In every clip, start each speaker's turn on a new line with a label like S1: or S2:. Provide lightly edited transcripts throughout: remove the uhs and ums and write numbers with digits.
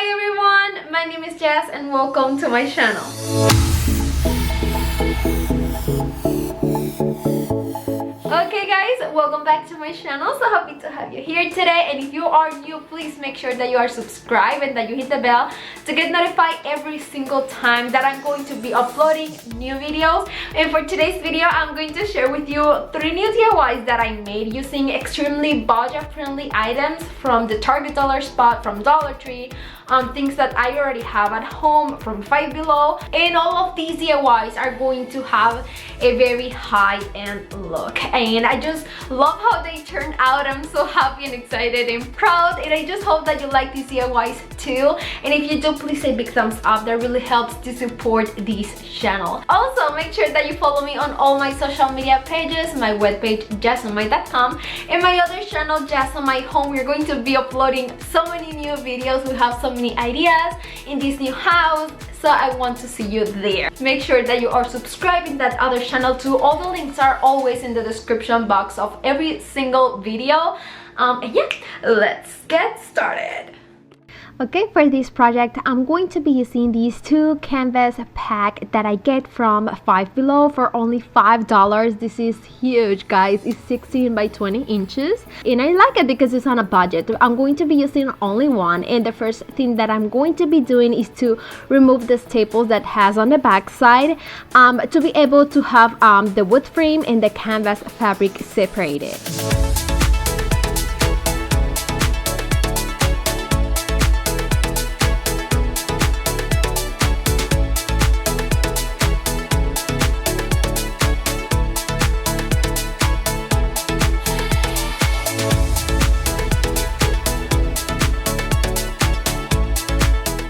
S1: Hi everyone, my name is Jazz and welcome to my channel. Okay guys, welcome back to my channel. So happy to have you here today, and if you are new, please make sure that you are subscribed and that you hit the bell to get notified every single time that I'm going to be uploading new videos. And for today's video, I'm going to share with you 3 new DIYs that I made using extremely budget-friendly items from the Target dollar spot, from Dollar Tree, things that I already have at home from Five Below. And all of these DIYs are going to have a very high-end look, and I just love how they turn out. I'm so happy and excited and proud, and I just hope that you like these DIYs too. And if you do, please say big thumbs up. That really helps to support this channel. Also, make sure that you follow me on all my social media pages, my webpage jazomy.com, and my other channel Jazomy Home. We're going to be uploading so many new videos. We have so many ideas in this new house, so I want to see you there. Make sure that you are subscribed in that other channel too. All the links are always in the description box of every single video. And yeah, let's get started.
S2: Okay, for this project, I'm going to be using these 2 canvas pack that I get from Five Below for only $5. This is huge, guys. It's 16 by 20 inches. And I like it because it's on a budget. I'm going to be using only one. And the first thing that I'm going to be doing is to remove the staples that has on the back side to be able to have the wood frame and the canvas fabric separated.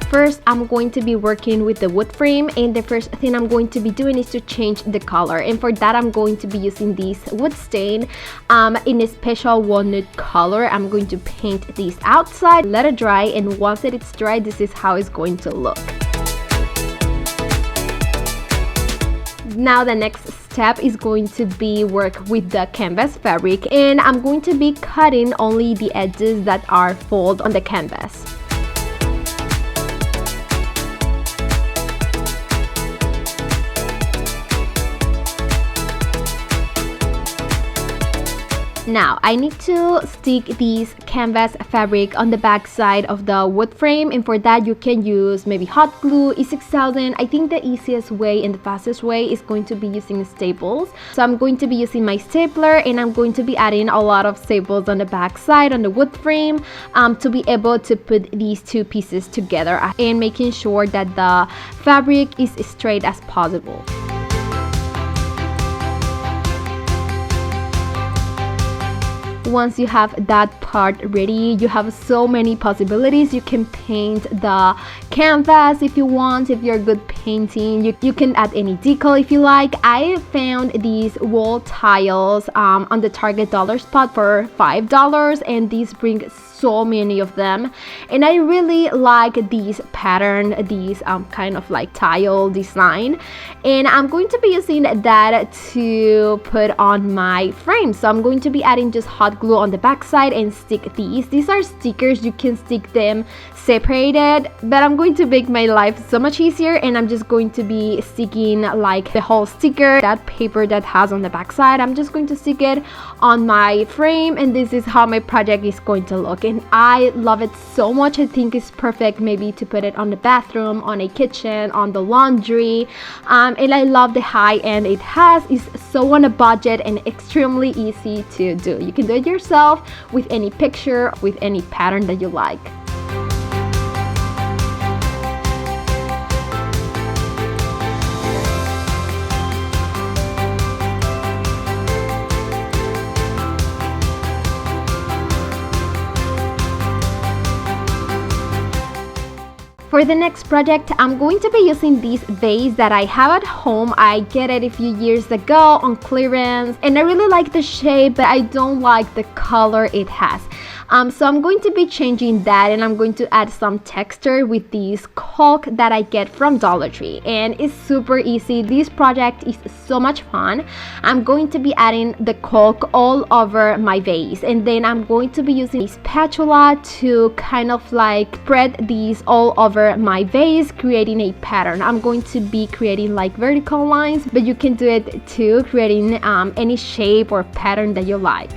S2: First, I'm going to be working with the wood frame, and the first thing I'm going to be doing is to change the color. And for that, I'm going to be using this wood stain in a special walnut color. I'm going to paint this outside, let it dry, and once it's dry, this is how it's going to look. Now the next step is going to be work with the canvas fabric, and I'm going to be cutting only the edges that are fold on the canvas. Now, I need to stick this canvas fabric on the back side of the wood frame, and for that you can use maybe hot glue, E6000. I think the easiest way and the fastest way is going to be using staples. So I'm going to be using my stapler, and I'm going to be adding a lot of staples on the back side on the wood frame to be able to put these 2 pieces together and making sure that the fabric is straight as possible. Once you have that part ready, you have so many possibilities. You can paint the canvas if you want. If you're good painting, you can add any decal if you like. I found these wall tiles on the Target dollar spot for $5, and these bring so many of them, and I really like these pattern, these kind of like tile design, and I'm going to be using that to put on my frame. So I'm going to be adding just hot glue on the back side and stick these. These are stickers. You can stick them separated, but I'm going to make my life so much easier, and I'm just going to be sticking like the whole sticker, that paper that has on the back side. I'm just going to stick it on my frame, and this is how my project is going to look, and I love it so much. I think it's perfect maybe to put it on the bathroom, on a kitchen, on the laundry, and I love the high end it has. It's so on a budget and extremely easy to do. You can do it yourself with any picture, with any pattern that you like. For the next project, I'm going to be using this vase that I have at home. I get it a few years ago on clearance, and I really like the shape, but I don't like the color it has. So I'm going to be changing that, and I'm going to add some texture with this caulk that I get from Dollar Tree, and it's super easy. This project is so much fun. I'm going to be adding the caulk all over my vase, and then I'm going to be using a spatula to kind of like spread these all over my vase, creating a pattern. I'm going to be creating like vertical lines, but you can do it too, creating any shape or pattern that you like.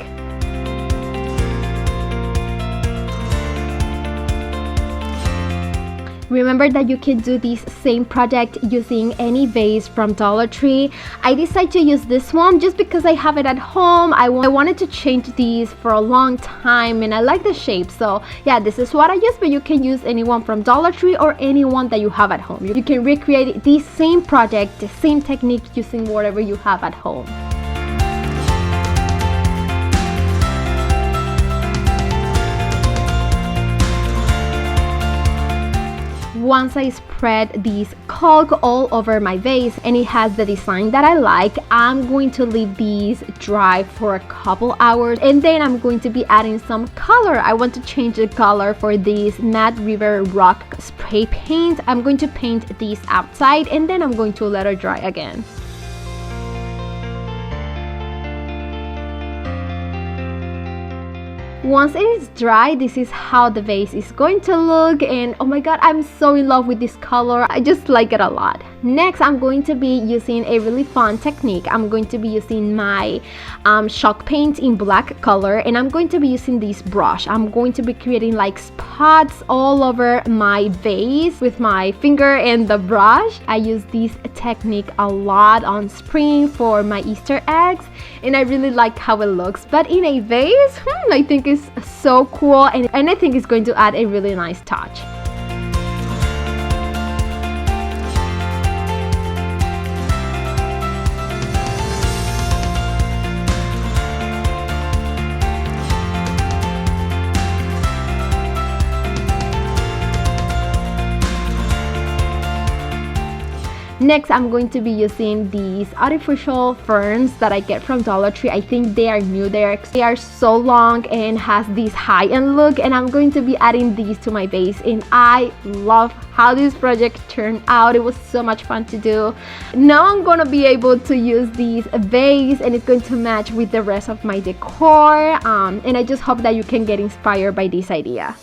S2: Remember that you can do this same project using any vase from Dollar Tree. I decided to use this one just because I have it at home. I wanted to change these for a long time, and I like the shape. So yeah, this is what I use, but you can use anyone from Dollar Tree or anyone that you have at home. You can recreate the same project, the same technique using whatever you have at home. Once I spread this caulk all over my vase and it has the design that I like, I'm going to leave these dry for a couple hours, and then I'm going to be adding some color. I want to change the color for this Matte River Rock spray paint. I'm going to paint these outside, and then I'm going to let it dry again. Once it is dry, this is how the vase is going to look, and oh my god, I'm so in love with this color. I just like it a lot. Next, I'm going to be using a really fun technique. I'm going to be using my chalk paint in black color, and I'm going to be using this brush. I'm going to be creating like spots all over my vase with my finger and the brush. I use this technique a lot on spring for my Easter eggs, and I really like how it looks. But in a vase, I think it's so cool, and I think it's going to add a really nice touch. Next, I'm going to be using these artificial ferns that I get from Dollar Tree. I think they are new. They are so long and has this high-end look, and I'm going to be adding these to my vase, and I love how this project turned out. It was so much fun to do. Now I'm gonna be able to use these vase, and it's going to match with the rest of my decor, and I just hope that you can get inspired by this idea.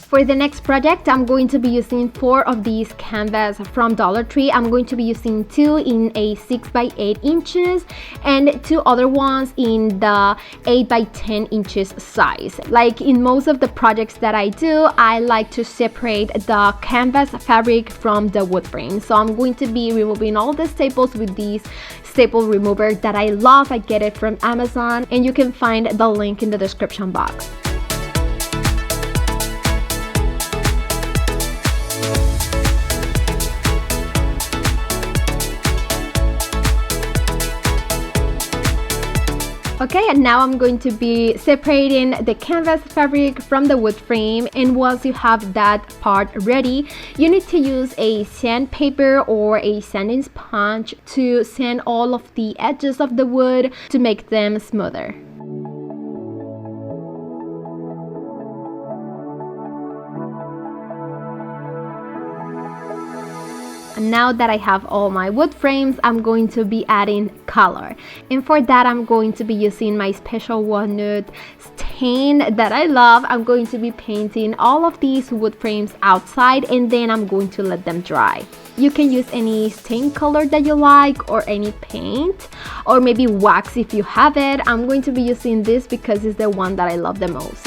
S2: For the next project, I'm going to be using 4 of these canvas from Dollar Tree. I'm going to be using 2 in a 6 by 8 inches and 2 other ones in the 8 by 10 inches size. Like in most of the projects that I do, I like to separate the canvas fabric from the wood frame. So I'm going to be removing all the staples with these staple remover that I love. I get it from Amazon, and you can find the link in the description box. Okay, and now I'm going to be separating the canvas fabric from the wood frame, and once you have that part ready, you need to use a sandpaper or a sanding sponge to sand all of the edges of the wood to make them smoother. And now that I have all my wood frames, I'm going to be adding color. And for that, I'm going to be using my special walnut stain that I love. I'm going to be painting all of these wood frames outside, and then I'm going to let them dry. You can use any stain color that you like, or any paint, or maybe wax if you have it. I'm going to be using this because it's the one that I love the most.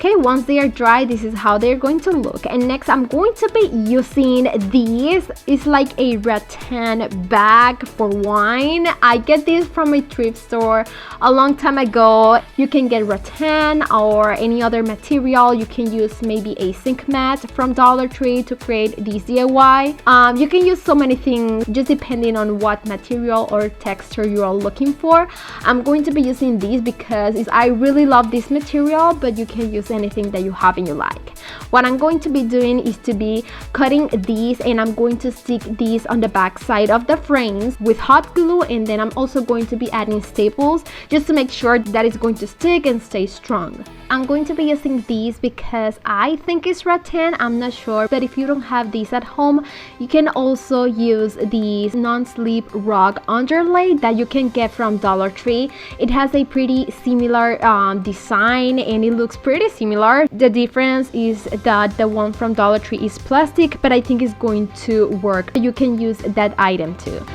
S2: Okay, once they are dry, this is how they're going to look. And next I'm going to be using these. It's like a rattan bag for wine. I get this from a thrift store a long time ago. You can get rattan or any other material. You can use maybe a zinc mat from Dollar Tree to create this DIY. You can use so many things just depending on what material or texture you are looking for. I'm going to be using these because I really love this material, but you can use anything that you have and you like. What I'm going to be doing is to be cutting these, and I'm going to stick these on the back side of the frames with hot glue, and then I'm also going to be adding staples just to make sure that it's going to stick and stay strong. I'm going to be using these because I think it's rattan, I'm not sure, but if you don't have these at home, you can also use these non-slip rug underlay that you can get from Dollar Tree. It has a pretty similar design and it looks pretty similar. The difference is that the one from Dollar Tree is plastic, but I think it's going to work. You can use that item too.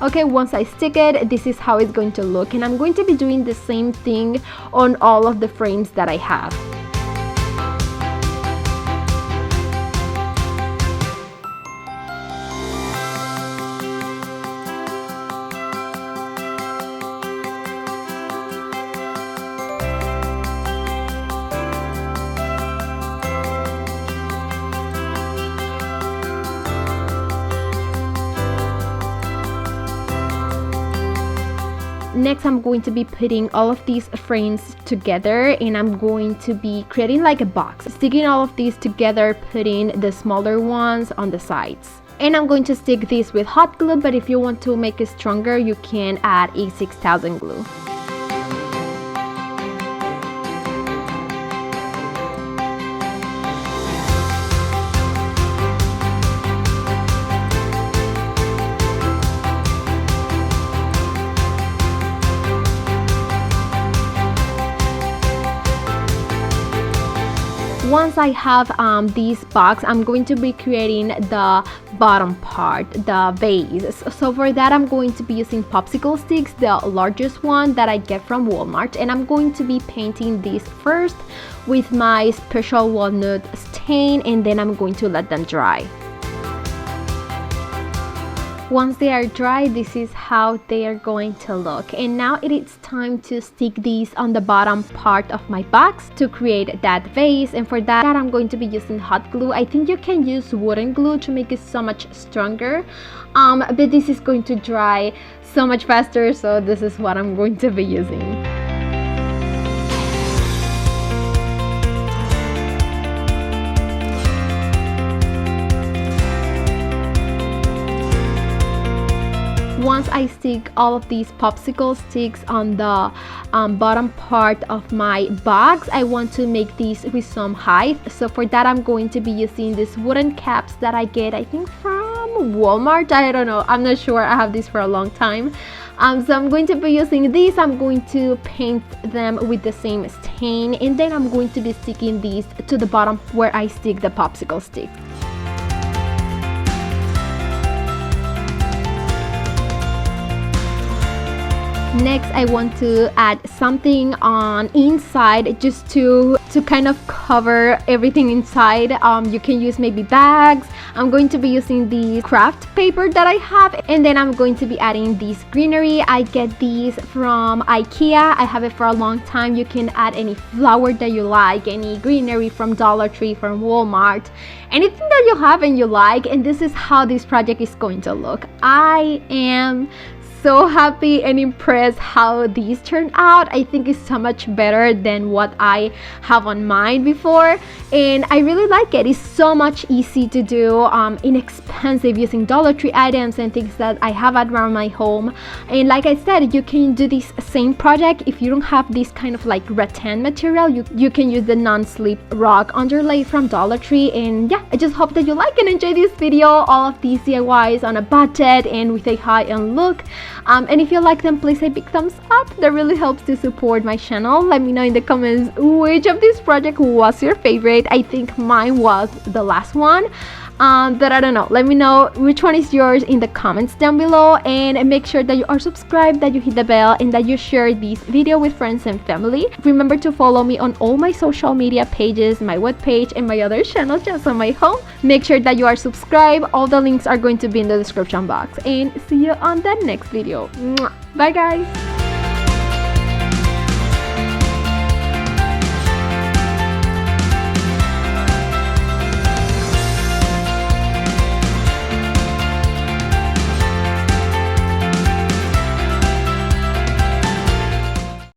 S2: Okay, once I stick it, this is how it's going to look, and I'm going to be doing the same thing on all of the frames that I have. Next, I'm going to be putting all of these frames together, and I'm going to be creating like a box, sticking all of these together, putting the smaller ones on the sides. And I'm going to stick this with hot glue, but if you want to make it stronger, you can add a 6000 glue. Once I have this box, I'm going to be creating the bottom part, the base. So for that, I'm going to be using popsicle sticks, the largest one that I get from Walmart, and I'm going to be painting this first with my special walnut stain, and then I'm going to let them dry. Once they are dry, this is how they are going to look. And now it is time to stick these on the bottom part of my box to create that vase. And for that, I'm going to be using hot glue. I think you can use wooden glue to make it so much stronger, but this is going to dry so much faster, so this is what I'm going to be using. Once I stick all of these popsicle sticks on the bottom part of my box, I want to make these with some height. So for that, I'm going to be using these wooden caps that I get, I think from Walmart. I don't know, I'm not sure. I have this for a long time. So I'm going to be using these. I'm going to paint them with the same stain, and then I'm going to be sticking these to the bottom where I stick the popsicle stick. Next, I want to add something on inside just to kind of cover everything inside. You can use maybe bags. I'm going to be using the craft paper that I have, and then I'm going to be adding this greenery. I get these from IKEA. I have it for a long time. You can add any flower that you like, any greenery from Dollar Tree, from Walmart, anything that you have and you like. And this is how this project is going to look. I am so happy and impressed how these turned out. I think it's so much better than what I have on mine before, and I really like it. It's so much easy to do, inexpensive, using Dollar Tree items and things that I have around my home. And like I said, you can do this same project if you don't have this kind of like rattan material. You can use the non-slip rug underlay from Dollar Tree. And yeah, I just hope that you like and enjoy this video, all of these DIYs on a budget and with a high-end look. And if you like them, please say big thumbs up. That really helps to support my channel. Let me know in the comments which of this project was your favorite. I think mine was the last one. But I don't know, let me know which one is yours in the comments down below, and make sure that you are subscribed, that you hit the bell, and that you share this video with friends and family. Remember to follow me on all my social media pages, my webpage, and my other channel, Jazomy Home. Make sure that you are subscribed. All the links are going to be in the description box, and see you on the next video. Mwah. Bye guys.